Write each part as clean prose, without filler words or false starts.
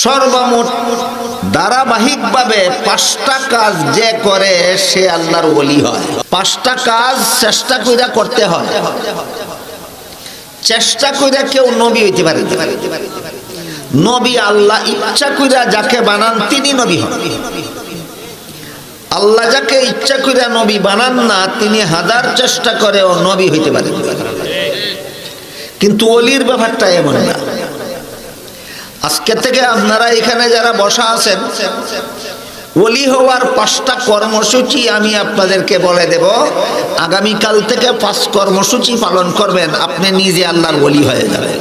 সর্বমোট ধারাবাহিকভাবে 5টা কাজ যে করে সে আল্লাহর ওলি হয়। 5টা কাজ চেষ্টা কইরা করতে হয়। চেষ্টা কইরা কেউ নবী হইতে পারে না। নবী আল্লাহ ইচ্ছা কইরা যাকে বানান তিনি নবী হন। আল্লাহ যাকে ইচ্ছা কইরা নবী বানান না তিনি হাজার চেষ্টা করেও নবী হইতে পারেন। কিন্তু ওলির ব্যাপারটা এমন না। আজকে থেকে আপনারা এখানে যারা বসা আছেন, ওলি হওয়ার 5টা কর্মসূচি আমি আপনাদেরকে বলে দেব। আগামীকাল থেকে 5 কর্মসূচি পালন করবেন, আপনি নিজে আল্লাহর ওলি হয়ে যাবেন।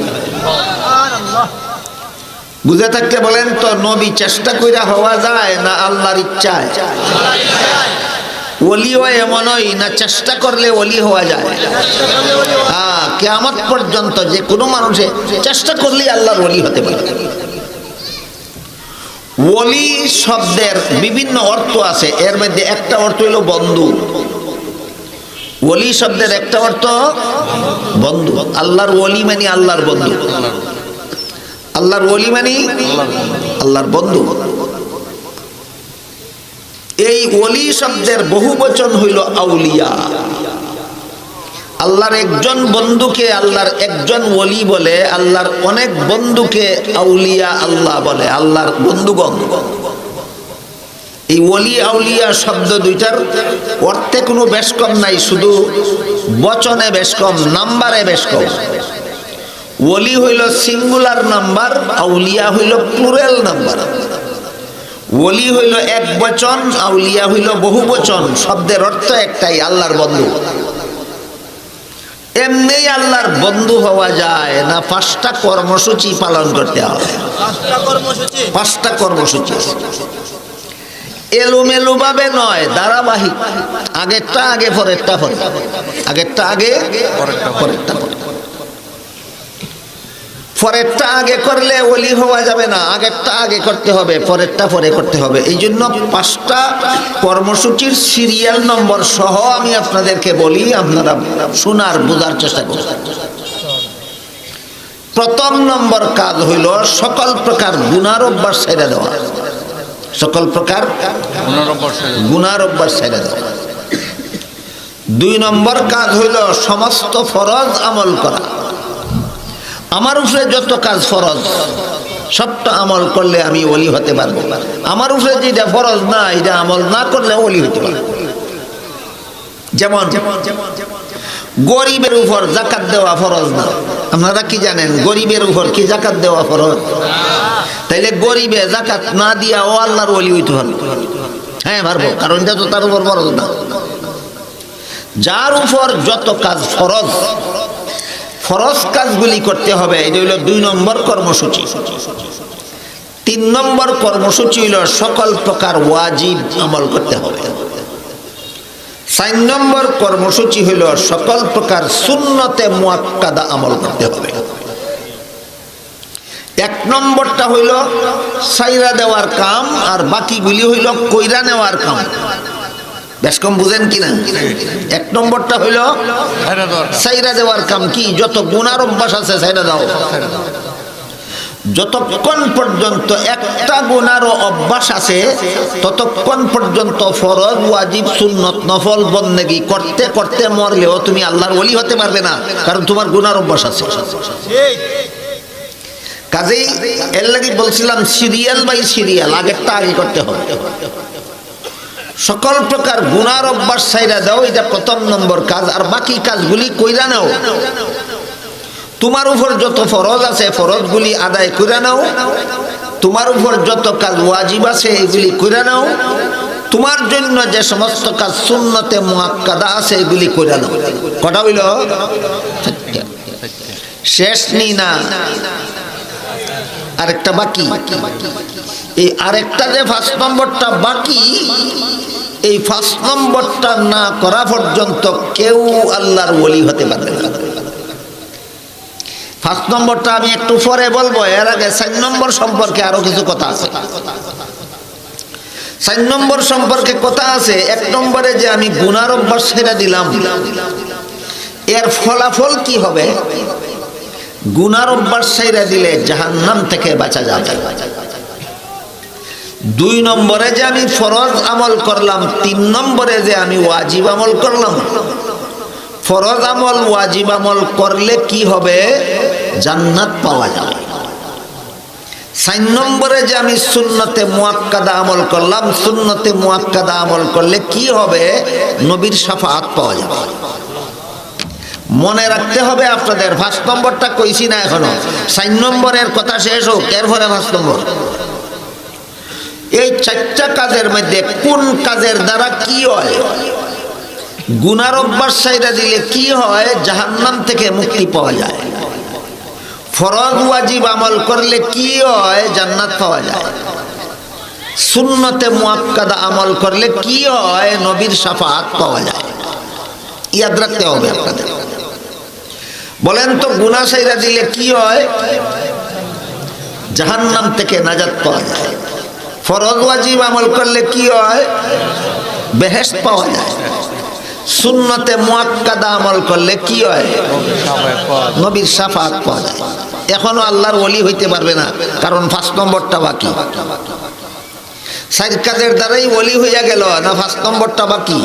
বুঝে থাকতে বলেন তো, নবী চেষ্টা কইরা হওয়া যায় না আল্লাহর ইচ্ছায়? ওলিও এমনই না চেষ্টা করলে ওলি হওয়া যায়। কিয়ামত পর্যন্ত যে কোনো মানুষে চেষ্টা করলে আল্লাহর ওলি হতে পারে। ওলি শব্দের বিভিন্ন অর্থ আছে, এর মধ্যে একটা অর্থ হলো বন্ধু। ওলি শব্দের একটা অর্থ বন্ধু। আল্লাহর ওলি মানে আল্লাহর বন্ধু। আল্লাহর ওলি মানে আল্লাহর বন্ধু। এই ওলি শব্দের বহু বচন হইল আউলিয়া। আল্লাহর একজন বন্ধুকে আল্লাহর একজন ওলি বলে, আল্লাহর অনেক বন্ধুকে আউলিয়া আল্লাহ বলে, আল্লাহর বন্ধুগণ। এই ওলি আউলিয়া শব্দ দুইটার অর্থে কোনো বেশ কম নাই, শুধু বচনে বেশ কম, নাম্বারে বেশ কম। ওলি হইল সিঙ্গুলার নাম্বার, আউলিয়া হইল প্লুরাল নাম্বার। ওলি হইল এক বচন, আউলিয়া হইল বহু বচন। শব্দের অর্থ একটাই, আল্লাহর বন্ধু। এমনি আল্লাহর বন্ধু হওয়া যায় না 5টা কর্মসূচি পালন করতে হবে। 5টা কর্মসূচি এলোমেলো ভাবে নয়, ধারাবাহিক। আগেরটা আগে, পরেরটা পরে, আগেরটা আগে, পরেরটা পরে। পরেরটা আগে করলে ওলি হওয়া যাবে না, আগেরটা আগে করতে হবে, পরেরটা পরে করতে হবে। এই জন্য 5টা কর্মসূচির সিরিয়াল নম্বর সহ আমি আপনাদেরকে বলি, আপনারা শোনার বোঝার চেষ্টা করুন। প্রথম নম্বর কাজ হইল সকল প্রকার গুনার অভ্যাস ছেড়ে দেওয়া। সকল প্রকার গুনার অভ্যাস ছেড়ে দেওয়া। 2 নম্বর কাজ হইল সমস্ত ফরজ আমল করা। আমার উপরে যত কাজ ফরজ সবটা আমল করলে আমি ওলি হতে পারবো। আমার উপরে যেটা ফরজ না এটা আমল না করলে ওলি হতে পারবো। যেমন গরিবের উপর যাকাত দেওয়া ফরজ না। আপনারা কি জানেন গরিবের উপর কি যাকাত দেওয়া ফরজ? তাইলে গরিবে যাকাত না দিয়া ও আল্লাহর ওলি হইতে পারবে? হ্যাঁ পারবো, কারণ এটা তো তার উপর ফরজ না। যার উপর যত কাজ ফরজ, ফরজ কাজগুলি করতে হবে, এটা হইল 2 নম্বর কর্মসূচি। 3 নম্বর কর্মসূচি হইল সকল প্রকার ওয়াজিব আমল করতে হবে। 4 নম্বর কর্মসূচি হইল সকল প্রকার সুন্নতে মুআক্কাদা আমল করতে হবে। 1 নম্বরটা হইল সাইরা দেওয়ার কাম, আর বাকিগুলি হইল কইরা নেওয়ার কাম। বেশ কম বুঝেন কিনা? 1 নম্বরটা হইল সাইরা দেওয়ার কাম। কি? যত গুনার অভ্যাস আছে সাইরা দাও। যতক্ষণ পর্যন্ত একটা গুনারও অভ্যাস আছে ততক্ষণ পর্যন্ত ফরজ, ওয়াজিব, সুন্নত, নফল বন্দেগী করতে করতে মরলেও তুমি আল্লাহর ওলি হতে পারবে না, কারণ তোমার গুনার অভ্যাস আছে। কাজেই এর লাগি বলছিলাম সিরিয়াল বাই সিরিয়াল, আগেরটা আগে করতে হবে। সকল প্রকার গুনার অভ্যাস ছাইরা দাও, এটা 1ম নম্বর কাজ। আর বাকি কাজগুলি কইরা নাও। তোমার উপর যত ফরজ আছে ফরজগুলি আদায় কইরা নাও। তোমার উপর যত কাজ ওয়াজিব আছে এগুলি কইরা নাও। তোমার জন্য যে সমস্ত কাজ সুন্নতে মুআক্কাদা আছে এগুলি কইরা নাও। কটা হইল? শেষ নি না, আরেকটা বাকি। এই আরেকটা যে 5 নম্বরটা বাকি, এই 5 নম্বরটা না করা পর্যন্ত কেউ আল্লাহর ওলি হতে পারবে না। 5 নম্বরটা আমি একটু পরে বলবো, এর আগে 4 নম্বর সম্পর্কে আরো কিছু কথা আছে। 4 নম্বর সম্পর্কে কথা আছে। 1 নম্বরে যে আমি গুনার অভ্যাস ছেড়ে দিলাম, এর ফলাফল কি হবে? গুনার অভ্যাস ছাইরা দিলে জাহান্নাম থেকে বাঁচা যাবে। 2 নম্বরে যে আমি ফরজ আমল করলাম, 3 নম্বরে যে আমি ওয়াজিব আমল করলাম। ফরজ আমল ওয়াজিব আমল করলে কি হবে? জান্নাত পাওয়া যাবে। 4 নম্বরে যে আমি সুন্নতে মুআক্কাদা আমল করলাম, সুন্নতে মুআক্কাদা আমল করলে কি হবে? নবীর শাফাআত পাওয়া যাবে। মনে রাখতে হবে আপনাদের। 5 নম্বরটা কইছি না এখনো, 4 নম্বরের কথা শেষ হোক, এরপরে 5 নম্বর। এই 4টা কাজের মধ্যে কোন কাজের দ্বারা কি হয়? গুনার অভ্যাস ছাইরা দিলে কি হয়? জাহান্নাম থেকে মুক্তি পাওয়া যায়। ফরজ ওয়াজিব আমল করলে কি হয়? জান্নাত পাওয়া যায়। সুন্নতে মুআক্কাদা আমল করলে কি হয়? নবীর শাফাআত পাওয়া যায়। ইয়াদ রাখতে হবে আপনাদের। বলেন তো, গুনাহ ছাইরা দিলে কি হয়? জাহান্নাম থেকে নাজাত পাওয়া যায়। ফরজ ওয়াজিব আমল করলে কি হয়? বেহেশত পাওয়া যায়। সুন্নতে মুআক্কাদা আমল করলে কি হয়? নবীর শাফাআত পাওয়া যায়। এখনো আল্লাহর ওলি হইতে পারবে না, কারণ 5 নম্বরটা বাকি। 4 কাজের দ্বারাই ওলি হইয়া গেল না, 5 নম্বরটা বাকি।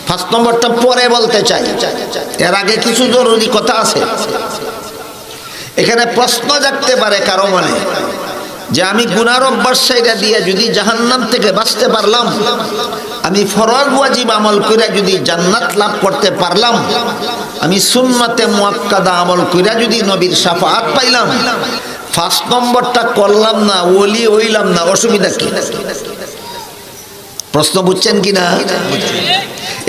5 নম্বরটা পরে বলতে চাই, এর আগে কিছু জরুরি কথা আছে। এখানে প্রশ্ন জাগতে পারে কারো মনে যে আমি গুনার অভ্যাস ছাইরা দিয়ে যদি জাহান্নাম থেকে বাঁচতে পারলাম, আমি ফরজ ওয়াজিব আমল কইরা যদি জান্নাত লাভ করতে পারলাম, আমি সুন্নতে মুআক্কাদা আমল কইরা যদি নবীর শাফাআত পাইলাম, 5 নম্বরটা করলাম না, ওলি হইলাম না, অসুবিধা কি? প্রশ্ন বুঝছেন কি না?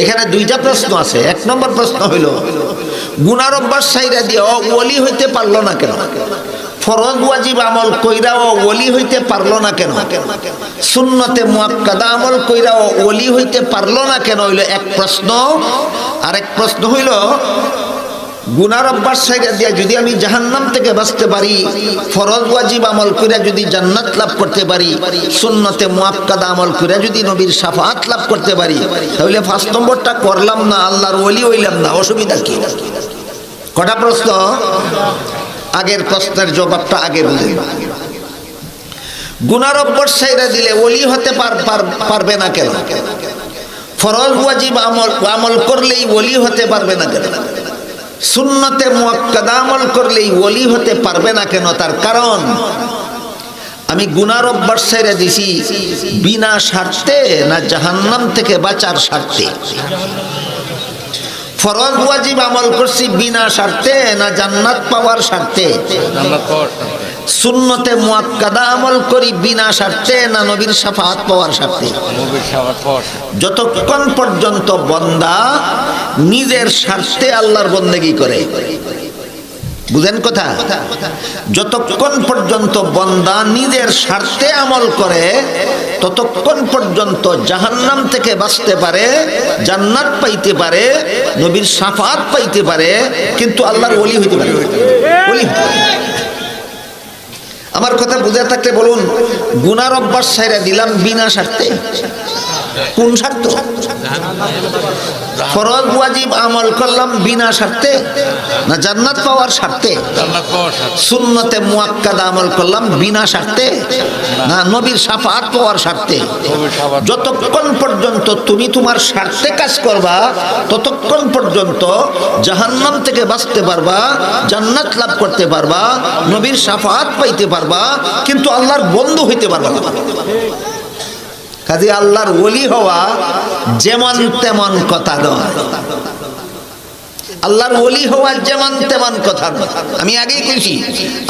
এখানে 2টা প্রশ্ন আছে। 1 নম্বর প্রশ্ন হইল, গুনার অভ্যাস ছাইরা দিয়ে ওলি হইতে পারলো না কেন? ফরজ ওয়াজিব আমল কইরাও ওলি হইতে পারলো না কেন? সুন্নতে মুআক্কাদা আমল কইরাও ওলি হইতে পারলো না কেন? হইল এক প্রশ্ন। আরেক প্রশ্ন হইল, গুনার অভ্যাস ছাইরা দিয়া যদি আমি জাহান্নাম থেকে বাঁচতে পারি, ফরজ ওয়াজিব আমল কইরা যদি জান্নাত লাভ করতে পারি, সুন্নতে মুআক্কাদা আমল কইরা যদি নবীর শাফাআত লাভ করতে পারি, তাহলে 5 নম্বরটা করলাম না, আল্লাহর ওলি হইলাম না, অসুবিধা কি? কটা প্রশ্ন? আগের প্রশ্নের জবাবটা আগে বুঝেন। গুনার অভ্যাস ছাইরা দিলে ওলি হতে পারবে না কেন? ফরজ ওয়াজিব আমল করলেই ওলি হতে পারবে না কেন? সুন্নতে মুআক্কাদা আমল করলেই ওলি হতে পারবে না কেন? তার কারণ আমি গুনার অভ্যাস ছাইরা দিছি বিনা স্বার্থে না জাহান্নাম থেকে বাঁচার স্বার্থে? ফরজ ওয়াজিব আমল করছি বিনা স্বার্থে না জান্নাত পাওয়ার স্বার্থে? সুন্নতে মুআক্কাদা আমল করি বিনা স্বার্থে না নবীর শাফাআত পাওয়ার স্বার্থে? যতক্ষণ পর্যন্ত বান্দা নিজের স্বার্থে আল্লাহর বন্দেগী করে, বুঝেন কথা? যতক্ষণ পর্যন্ত বান্দা নিজের স্বার্থে আমল করে, ততক্ষণ পর্যন্ত জাহান্নাম থেকে বাঁচতে পারে, জান্নাত পাইতে পারে, নবীর শাফাআত পাইতে পারে, কিন্তু আল্লাহর ওলি হইতে পারে। ওলি আমার কথা বুঝে থাকলে বলুন, গুনার অভ্যাস ছাইরা দিলাম বিনা স্বার্থে। কোন স্বার্থ? ফরজ ওয়াজিব আমল করলাম বিনা স্বার্থে না জান্নাত পাওয়ার স্বার্থে? সুন্নতে মুআক্কাদা আমল করলাম বিনা স্বার্থে না নবীর শাফাআত পাওয়ার স্বার্থে? যতক্ষণ পর্যন্ত তুমি তোমার স্বার্থে কাজ করবা, ততক্ষণ পর্যন্ত জাহান্নাম থেকে বাঁচতে পারবা, জান্নাত লাভ করতে পারবা, নবীর শাফাআত পাইতে পারবা, কিন্তু আল্লাহর বন্ধু হইতে পারবা না। কাজে আল্লাহর ওলি হওয়া যেমন তেমন কথা নয়। আল্লাহর ওলি হওয়া যেমন তেমন কথা নয়। আমি আগেই বলেছি,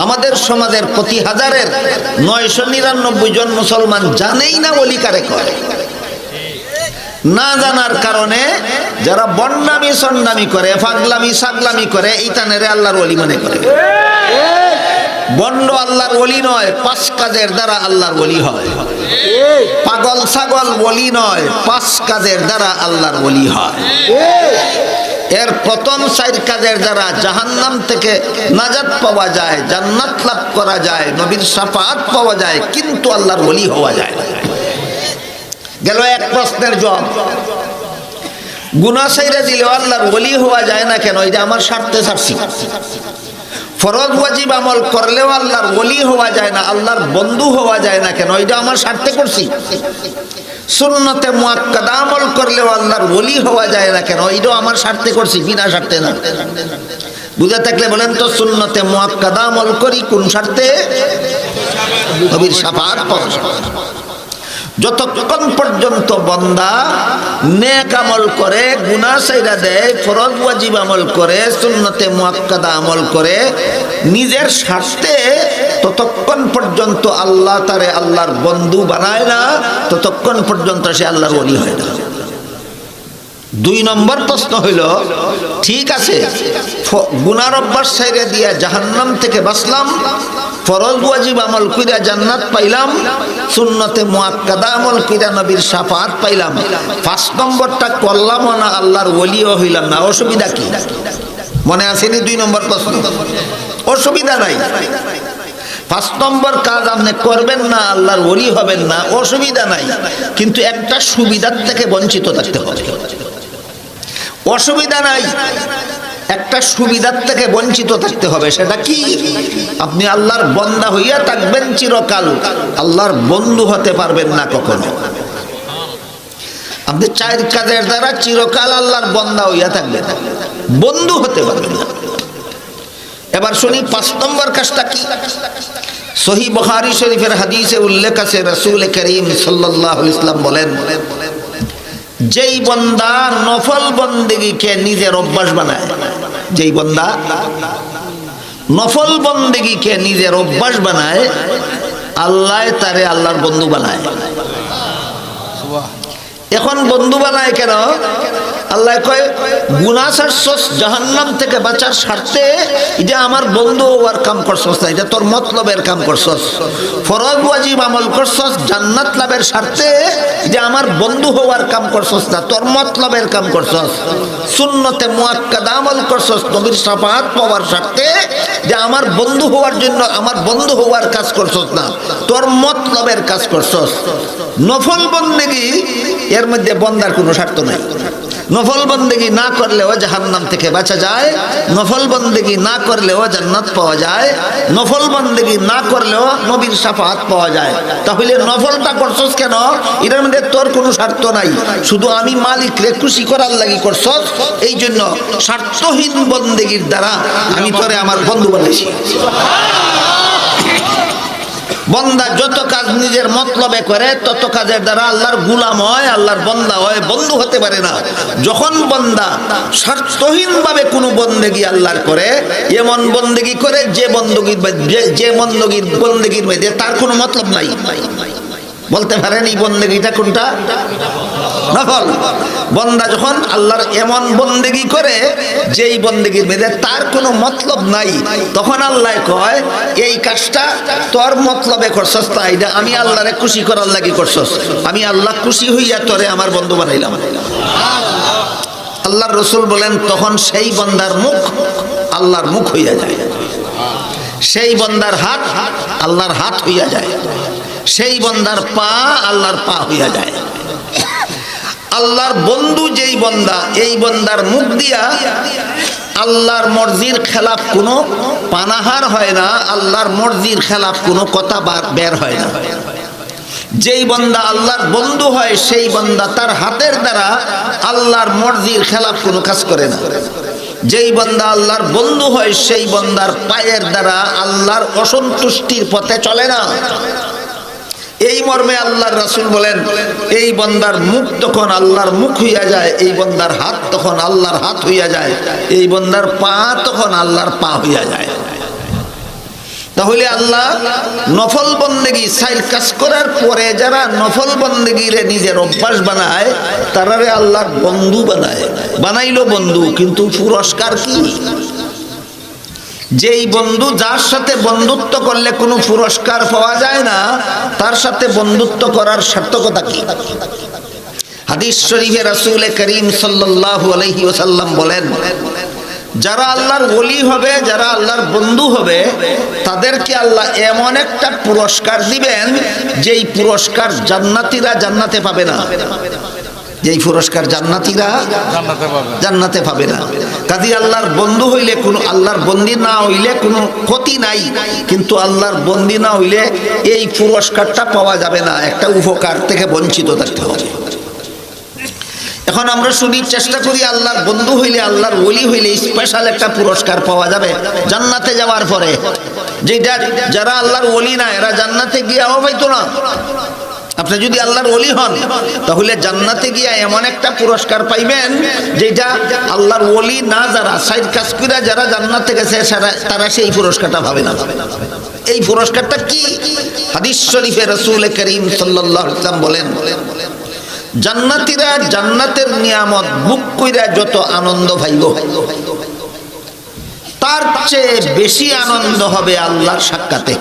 আমাদের সমাজের প্রতি হাজারের 999 জন মুসলমান জানেই না ওলি কারে কয়। না জানার কারণে যারা বন্ডামি সন্ডামি করে, ফাগলামি সাগলামি করে, এইটানেরে আল্লাহর ওলি মনে করে। বন্ড আল্লাহর ওলি নয়, 5 কাজের দ্বারা আল্লাহর ওলি হয়। পাগল ছাগল ওলি নয়, 5 কাজের দ্বারা আল্লাহর ওলি হয়। এর প্রথম 4 কাজের দ্বারা জাহান্নাম থেকে নাজাত পাওয়া যায়, জান্নাত লাভ করা যায়, নবীর শাফাআত পাওয়া যায়, কিন্তু আল্লাহর ওলি হওয়া যায়। গেল এক প্রশ্নের জবাব। গুনাহ ছাইরা দিলে আল্লাহর ওলি হওয়া যায় না কেন? এটা আমার স্বার্থে ছাড়ছি। ফরজ ওয়াজিব আমল করলেও আল্লাহর ওলি হওয়া যায় না, আল্লাহর বন্ধু হওয়া যায় না কেন? এটা আমার স্বার্থে করছি। সুন্নতে মুআক্কাদা আমল করলেও আল্লাহর ওলি হওয়া যায় না কেন? এটাও আমার স্বার্থে করছি, বিনা স্বার্থে না। বুঝে থাকলে বলেন তো, সুন্নতে মুআক্কাদা আমল করি কোন স্বার্থে? নবীর শাফাআত পাওয়ার। যতক্ষণ পর্যন্ত বান্দা নেক আমল করে, গুনাহ ছাইরা দেয়, ফরজ ওয়াজিব আমল করে, সুন্নতে মুআক্কাদা আমল করে নিজের স্বার্থে, ততক্ষণ পর্যন্ত আল্লাহ তারে আল্লাহর বন্ধু বানায় না, ততক্ষণ পর্যন্ত সে আল্লাহর ওলি হয় না। 2 নম্বর প্রশ্ন হইল, ঠিক আছে গুনার অভ্যাস ছেড়ে দিয়া জাহান্নাম থেকে বাঁচলাম, ফরজ ওয়াজিব আমল কইরা জান্নাত পাইলাম, সুন্নতে মুআক্কাদা আমল কইরা নবীর শাফাআত পাইলাম, 5 নম্বরটা করলাম না, আল্লাহর ওলিও হইলাম না, অসুবিধা কি? মনে আসেনি 2 নম্বর প্রশ্ন? অসুবিধা নাই। 5 নম্বর কাজ আপনি করবেন না, আল্লাহর ওলি হবেন না, অসুবিধা নাই, কিন্তু একটা সুবিধার থেকে বঞ্চিত থাকতে হবে। অসুবিধা নাই, একটা সুবিধার থেকে বঞ্চিত থাকতে হবে। সেটা কি? আপনি আল্লাহর বান্দা হইয়া থাকবেন চিরকাল, আল্লাহর বন্ধু হতে পারবেন না কখনো। আপনি 4 কাজের দ্বারা চিরকাল আল্লাহর বান্দা হইয়া থাকবেন, বন্ধু হতে পারবেন না। এবার শুনি 5 নম্বর কাজটা কি। সহিহ বুখারী শরীফের হাদিসে উল্লেখ আছে, রাসূল করিম সাল্লাল্লাহু আলাইহি ওয়াসাল্লাম বলেন, যেই বান্দা নফল বন্দেগীকে নিজের অভ্যাস বানায়, যেই বান্দা নফল বন্দেগীকে নিজের অভ্যাস বানায়, আল্লাহ তারে আল্লাহর বন্ধু বানায়। এখন বন্ধু বানায় কেন? আল্লাহ কয়, গুনাহ ছাড়ছস, জাহান্নাম থেকে বাঁচার স্বার্থে এটা আমার বন্ধু হওয়ার কাম করছস না, এটা তোর মতলবের কাম করছস। ফরজ ওয়াজিব আমল করছস জান্নাত লাভের স্বার্থে, এটা আমার বন্ধু হওয়ার কাম করছস না, তোর মতলবের কাম করছস। সুন্নতে মুআক্কাদা আমল করছস নবীর শাফাআত পাওয়ার স্বার্থে, যে আমার বন্ধু হওয়ার জন্য, আমার বন্ধু হওয়ার কাজ করছস না, তোর মতলবের কাজ করছস। নফল বন্দেগী এর মধ্যে বন্দার কোনো স্বার্থ নাই। নফল বন্দেগী না করলেও জাহান্নাম থেকে বাঁচা যায়, নফল বন্দেগী না করলেও জান্নাত পাওয়া যায়, নফল বন্দেগী না করলেও নবীর শাফাআত পাওয়া যায়। তাহলে নফলটা করছস কেন? এর মধ্যে তোর কোনো স্বার্থ নাই, শুধু আমি মালিকরে খুশি করার লাগি করছস। এই জন্য স্বার্থহীন বন্দেগীর দ্বারা আমি তোরে আমার বন্ধু বানাইছি। বন্দা যত কাজ নিজের মতলবে করে, তত কাজের দ্বারা আল্লাহর গোলাম হয়, আল্লাহর বন্দা হয়, বন্ধু হতে পারে না। যখন বন্দা স্বার্থহীন ভাবে কোনো বন্দেগী আল্লাহর করে, এমন বন্দেগী করে যে বন্দেগীর মধ্যে তার কোনো মতলব নাই। বলতে পারেন এই বন্দেগীটা কোনটা? নফল। বন্দা যখন আল্লাহর এমন বন্দেগী করে যেই বন্দেগীর মধ্যে তার কোনো মতলব নাই, তখন আল্লাহ কয়, এই কাজটা তোর মতলবে করছস, তাই না, আমি আল্লাহরে খুশি করার লাগি করছস, আমি আল্লাহ খুশি হইয়া তোরে আমার বন্ধু বানাইলাম। আল্লাহর রাসূল বলেন, তখন সেই বন্দার মুখ আল্লাহর মুখ হইয়া যায়, সেই বন্দার হাত আল্লাহর হাত হইয়া যায়, সেই বন্দার পা আল্লাহর পা হইয়া যায়। আল্লাহর বন্ধু যেই বন্দা, এই বন্দার মুখ দিয়া আল্লাহর মর্জির খেলাফ কোনো পানাহার হয় না, আল্লাহর মর্জির খেলাফ কোনো কথা বের হয় না। যেই বন্দা আল্লাহর বন্ধু হয়, সেই বন্দা তার হাতের দ্বারা আল্লাহর মর্জির খেলাফ কোনো কাজ করে না। যেই বন্দা আল্লাহর বন্ধু হয়, সেই বন্দার পায়ের দ্বারা আল্লাহর অসন্তুষ্টির পথে চলে না। এই মর্মে আল্লাহর রাসূল বলেন, এই বান্দার মুখ তখন আল্লাহর মুখ হইয়া যায়, এই বান্দার হাত তখন আল্লাহর হাত হইয়া যায়, এই বান্দার পা তখন আল্লাহর পা হইয়া যায়। তাহলে আল্লাহ নফল বন্দেগী সাইল কাজ করার পরে যারা নফল বন্দেগীরে নিজের অভ্যাস বানায়, তারারে আল্লাহর বন্ধু বানায়। বানাইলো বন্ধু, কিন্তু পুরস্কার কি? যেই বন্ধু যার সাথে বন্ধুত্ব করলে কোনো পুরস্কার পাওয়া যায় না, তার সাথে বন্ধুত্ব করার সার্থকতা কি? হাদিস শরীফে রাসূল করিম সাল্লাল্লাহু আলাইহি ওয়াসাল্লাম বলেন, যারা আল্লাহর ওলি হবে, যারা আল্লাহর বন্ধু হবে, তাদেরকে আল্লাহ এমন একটা পুরস্কার দিবেন, যেই পুরস্কার জান্নাতীরা জান্নাতে পাবে না, এই পুরস্কার জান্নাতীরা জান্নাতে পাবে না। কাজী আল্লাহর বন্ধু হইলে কোনো, আল্লাহর বন্দী না হইলে কোনো ক্ষতি নাই, কিন্তু আল্লাহর বন্দী না হইলে এই পুরস্কারটা পাওয়া যাবে না, একটা উপকার থেকে বঞ্চিত থাকতে হবে। এখন আমরা শুনি, চেষ্টা করি আল্লাহর বন্ধু হইলে, আল্লাহর ওলি হইলে স্পেশাল একটা পুরস্কার পাওয়া যাবে জান্নাতে যাওয়ার পরে, যেটা যারা আল্লাহর ওলি না এরা জান্নাতে গিয়াও পাইতো না। আপনি যদি আল্লাহর ওলি হন তাহলে জান্নাতে গিয়া এমন একটা পুরস্কার পাইবেন যেটা আল্লাহর ওলি না যারা সাইড কাজ করে যারা জান্নাতে গেছে তারা সেই পুরস্কারটা পাবে না। এই পুরস্কারটা কি? হাদিস শরীফে রাসূল করিম সাল্লাল্লাহু আলাইহি ওয়াসাল্লাম বলেন, জান্নাতীরা জান্নাতের নিয়ামত ভোগ কইরা যত আনন্দ পাইব তার চেয়ে বেশি আনন্দ হবে আল্লাহর সাক্ষাতে।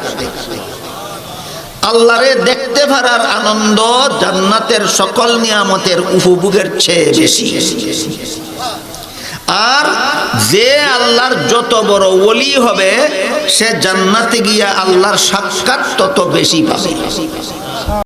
আল্লাহরে দেখতে পারার আনন্দ জান্নাতের সকল নিয়ামতের উপভোগের চেয়ে বেশি। আর যে আল্লাহর যত বড় ওলি হবে সে জান্নাতে গিয়া আল্লাহর সাক্ষাৎ তত বেশি পাবে।